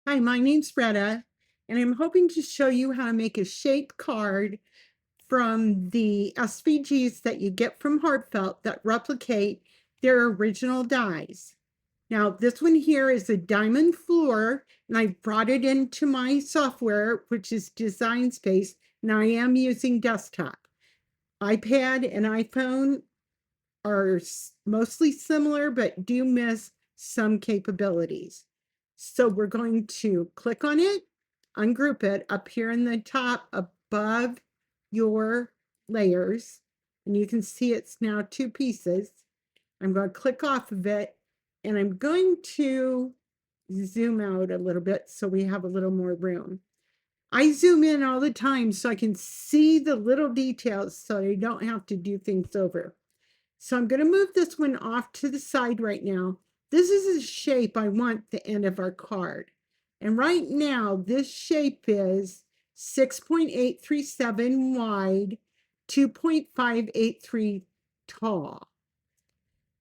Hi, my name's Retta, and I'm hoping to show you how to make a shaped card from the SVGs that you get from Heartfelt that replicate their original dies. Now, this one here is a Diamond Fleur, and I brought it into my software, which is Design Space, and I am using desktop. iPad and iPhone are mostly similar, but do miss some capabilities. So we're going to click on it, ungroup it up here in the top above your layers. And you can see it's now two pieces. I'm going to click off of it, and I'm going to zoom out a little bit so we have a little more room. I zoom in all the time so I can see the little details so I don't have to do things over. So I'm going to move this one off to the side right now. This is the shape I want the end of our card. And right now, this shape is 6.837 wide, 2.583 tall.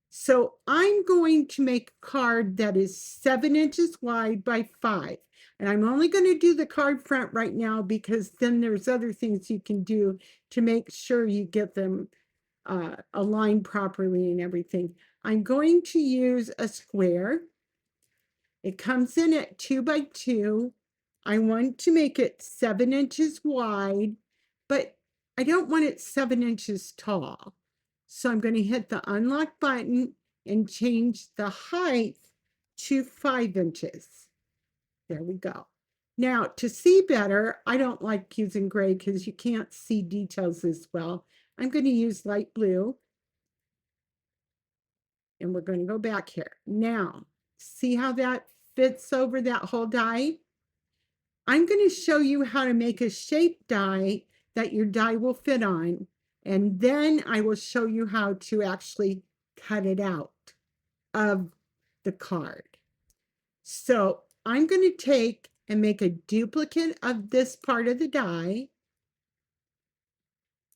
So I'm going to make a card that is 7 inches wide by 5. And I'm only going to do the card front right now because then there's other things you can do to make sure you get them aligned properly and everything. I'm going to use a square. It comes in at 2 by 2. I want to make it 7 inches wide, but I don't want it 7 inches tall. So I'm going to hit the unlock button and change the height to 5 inches. There we go. Now, to see better, I don't like using gray because you can't see details as well. I'm going to use light blue. And we're going to go back here. Now, see how that fits over that whole die? I'm going to show you how to make a shaped die that your die will fit on. And then I will show you how to actually cut it out of the card. So I'm going to take and make a duplicate of this part of the die.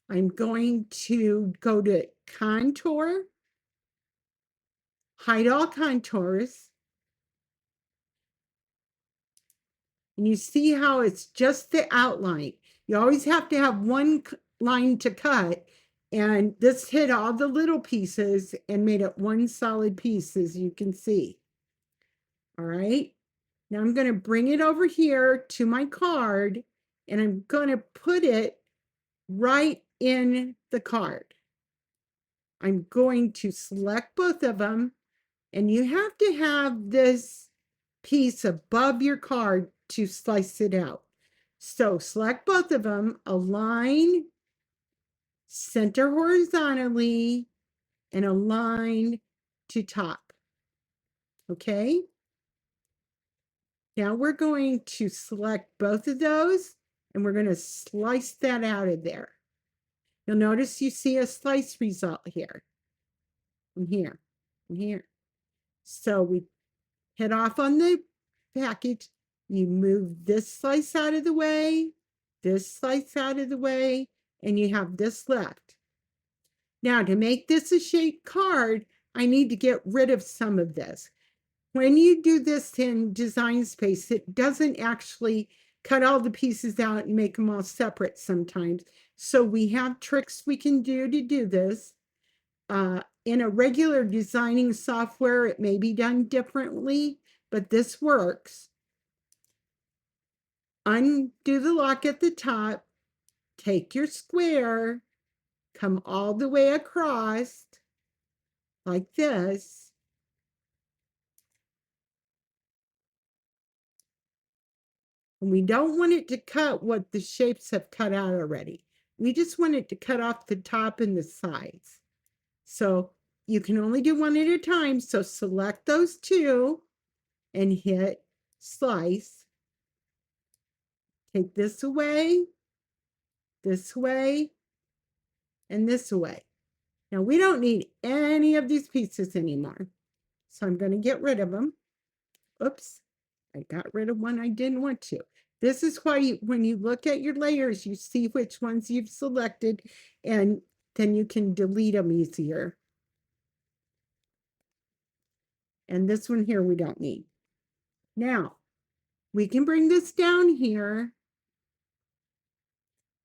I'm going to go to Contour, hide all contours. And you see how it's just the outline. You always have to have one line to cut. And this hit all the little pieces and made it one solid piece, as you can see. All right. Now I'm going to bring it over here to my card, and I'm going to put it right in the card. I'm going to select both of them, and you have to have this piece above your card to slice it out. So select both of them, align, center horizontally, and align to top. Okay? Now we're going to select both of those, and we're going to slice that out of there. You'll notice you see a slice result here, and here, and here. So we hit off on the package. You move this slice out of the way, this slice out of the way, and you have this left. Now, to make this a shaped card, I need to get rid of some of this. When you do this in Design Space, it doesn't actually cut all the pieces out and make them all separate sometimes. So we have tricks we can do to do this. In a regular designing software, it may be done differently, but this works. Undo the lock at the top, take your square, come all the way across like this. And we don't want it to cut what the shapes have cut out already. We just want it to cut off the top and the sides. So you can only do one at a time. So select those two and hit slice. Take this away, and this away. Now we don't need any of these pieces anymore. So I'm going to get rid of them. Oops, I got rid of one I didn't want to. This is why when you look at your layers, you see which ones you've selected, and then you can delete them easier. And this one here we don't need. Now, We can bring this down here.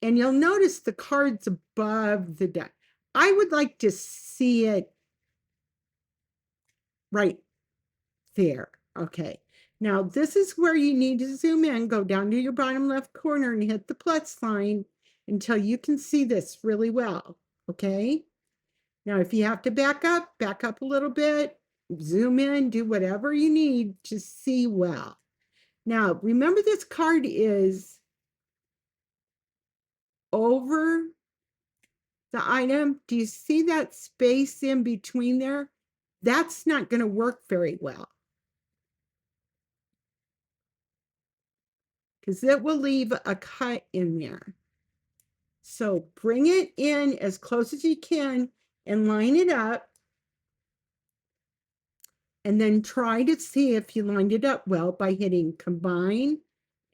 And you'll notice the card's above the die. I would like to see it right there. Okay. Now, this is where you need to zoom in, go down to your bottom left corner and hit the plus sign until you can see this really well. Okay. Now, if you have to back up a little bit, zoom in, do whatever you need to see well. Now, remember this card is over the item. Do you see that space in between there? That's not going to work very well because it will leave a cut in there. So bring it in as close as you can and line it up. And then try to see if you lined it up well by hitting combine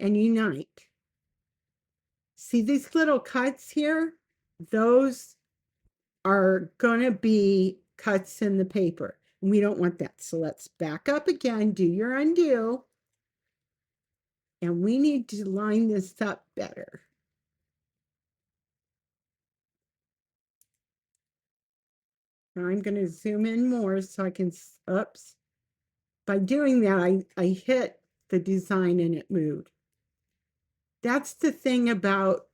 and unite. See these little cuts here? Those are going to be cuts in the paper. We don't want that. So let's back up again, do your undo. And we need to line this up better. Now I'm going to zoom in more so I can, oops. By doing that, I hit the design and it moved. That's the thing about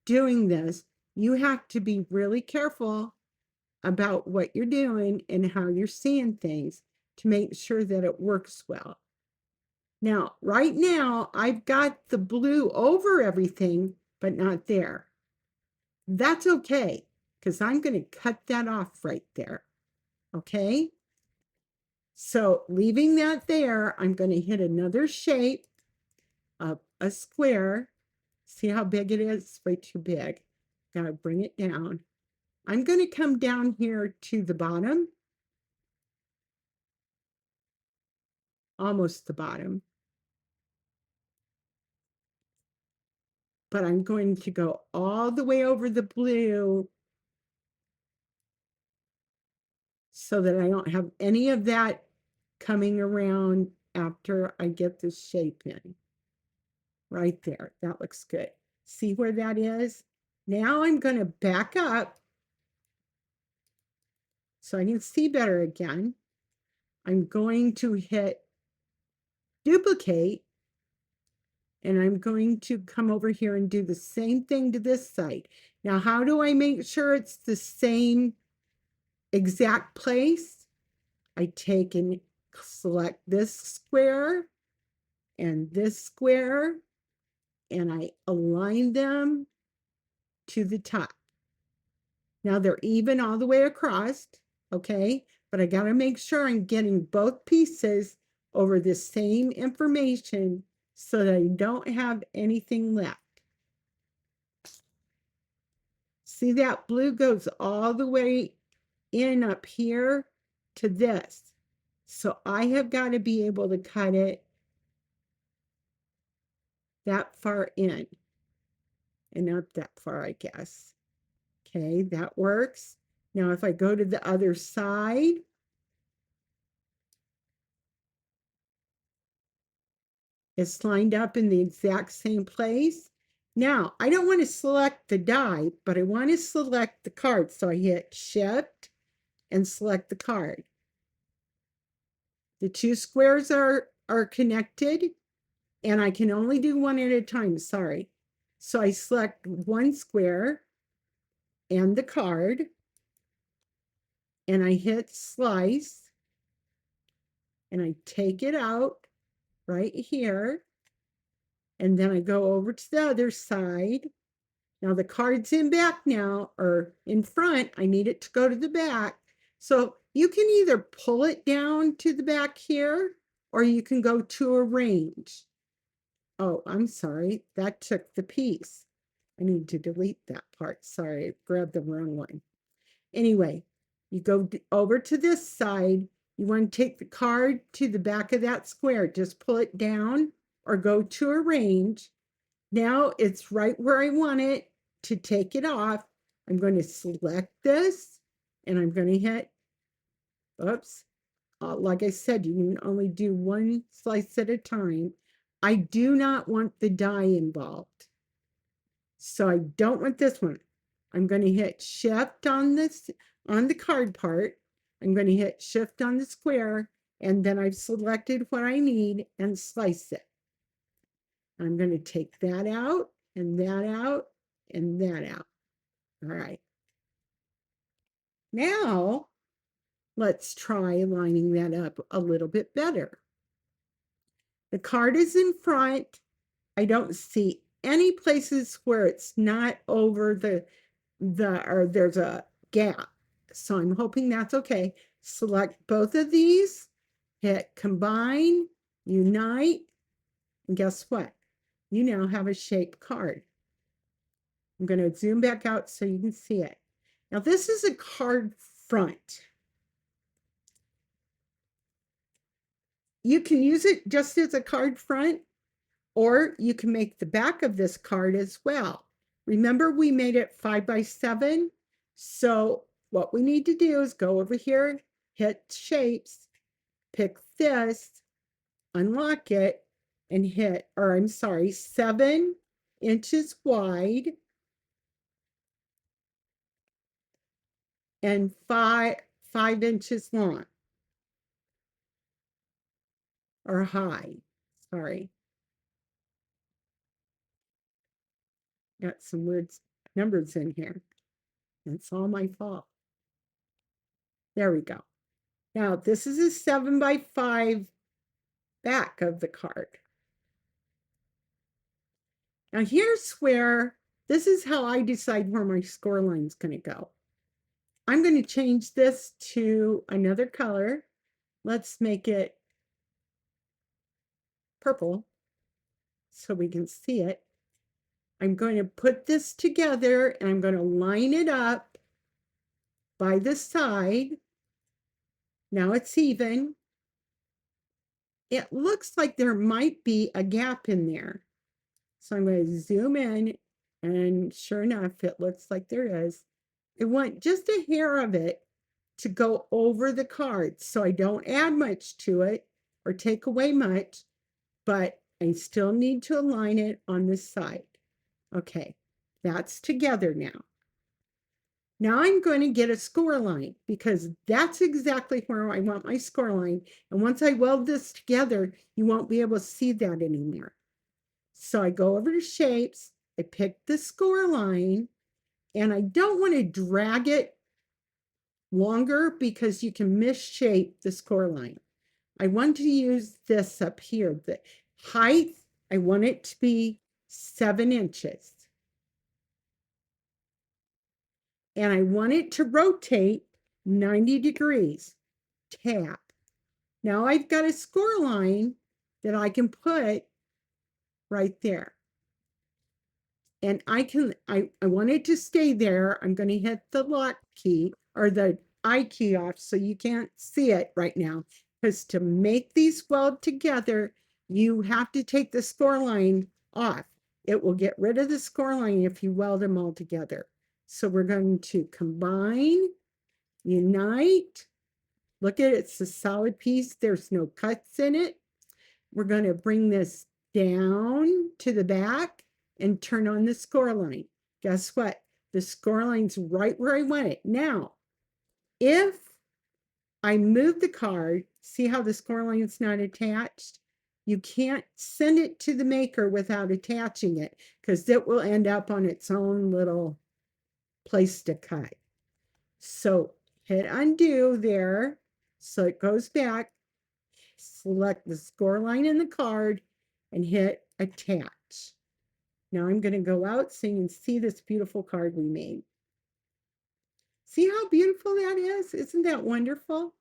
doing this. You have to be really careful about what you're doing and how you're seeing things to make sure that it works well. Now, right now, I've got the blue over everything, but not there. That's okay, because I'm going to cut that off right there. Okay? So leaving that there, I'm going to hit another shape of a square. See how big it is? It's way too big. Got to bring it down. I'm going to come down here to the bottom, almost the bottom. But I'm going to go all the way over the blue so that I don't have any of that coming around after I get this shape in. Right there. That looks good. See where that is? Now I'm going to back up so I can see better again. I'm going to hit duplicate, and I'm going to come over here and do the same thing to this side. Now, how do I make sure it's the same exact place? I take and select this square and this square, and I align them to the top. Now they're even all the way across, okay? But I got to make sure I'm getting both pieces over the same information so that I don't have anything left. See that blue goes all the way in up here to this. So I have got to be able to cut it that far in and not that far, I guess. Okay, that works. Now, if I go to the other side, it's lined up in the exact same place. Now, I don't want to select the die, but I want to select the card. So I hit Shift and select the card. The two squares are connected, and I can only do one at a time, sorry. So I select one square and the card, and I hit Slice, and I take it out right here, and then I go over to the other side. Now the card's in back now, or in front. I need it to go to the back. So you can either pull it down to the back here, or you can go to Arrange. Oh, I'm sorry. That took the piece. I need to delete that part. Sorry, I grabbed the wrong one. Anyway, you go over to this side. You want to take the card to the back of that square. Just pull it down or go to Arrange. Now it's right where I want it to take it off. I'm going to select this and I'm going to hit, oops, like I said, you can only do one slice at a time. I do not want the die involved. So I don't want this one. I'm going to hit shift on this, on the card part. I'm going to hit shift on the square, and then I've selected what I need and slice it. I'm going to take that out and that out and that out. All right. Now let's try lining that up a little bit better. The card is in front. I don't see any places where it's not over or there's a gap. So I'm hoping that's okay. Select both of these, hit combine, unite, and guess what? You now have a shaped card. I'm going to zoom back out so you can see it. Now this is a card front. You can use it just as a card front, or you can make the back of this card as well. Remember, we made it 5 by 7. So what we need to do is go over here, hit shapes, pick this, unlock it, and hit, or I'm sorry, 7 inches wide and 5 inches long, or high. Sorry. Got some weird numbers in here. It's all my fault. There we go. Now, this is a 7 by 5 back of the card. Now, here's where, this is how I decide where my score line is going to go. I'm going to change this to another color. Let's make it purple so we can see it. I'm going to put this together and I'm going to line it up by the side. Now it's even. It looks like there might be a gap in there. So I'm going to zoom in, and sure enough, it looks like there is. I want just a hair of it to go over the card, so I don't add much to it or take away much, but I still need to align it on this side. Okay, that's together now. Now I'm going to get a score line because that's exactly where I want my score line. And once I weld this together, you won't be able to see that anymore. So I go over to shapes, I pick the score line, and I don't want to drag it longer because you can misshape the score line. I want to use this up here. The height, I want it to be 7 inches. And I want it to rotate 90 degrees. Tap. Now I've got a score line that I can put right there. And I want it to stay there. I'm going to hit the lock key or the I key off so you can't see it right now. Because to make these weld together, you have to take the score line off. It will get rid of the score line if you weld them all together. So we're going to combine, unite. Look at it, it's a solid piece. There's no cuts in it. We're going to bring this down to the back and turn on the score line. Guess what? The score line's right where I want it. Now, if I move the card, see how the score line's not attached? You can't send it to the maker without attaching it because it will end up on its own little place to cut. So hit undo there so it goes back. Select the score line in the card and hit attach. Now I'm going to go out so you can see this beautiful card we made. See how beautiful that is? Isn't that wonderful?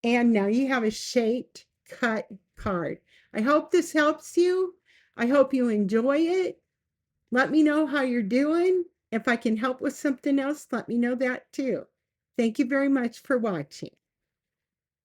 And now you have a shaped cut card. I hope this helps you. I hope you enjoy it. Let me know how you're doing. If I can help with something else, let me know that too. Thank you very much for watching.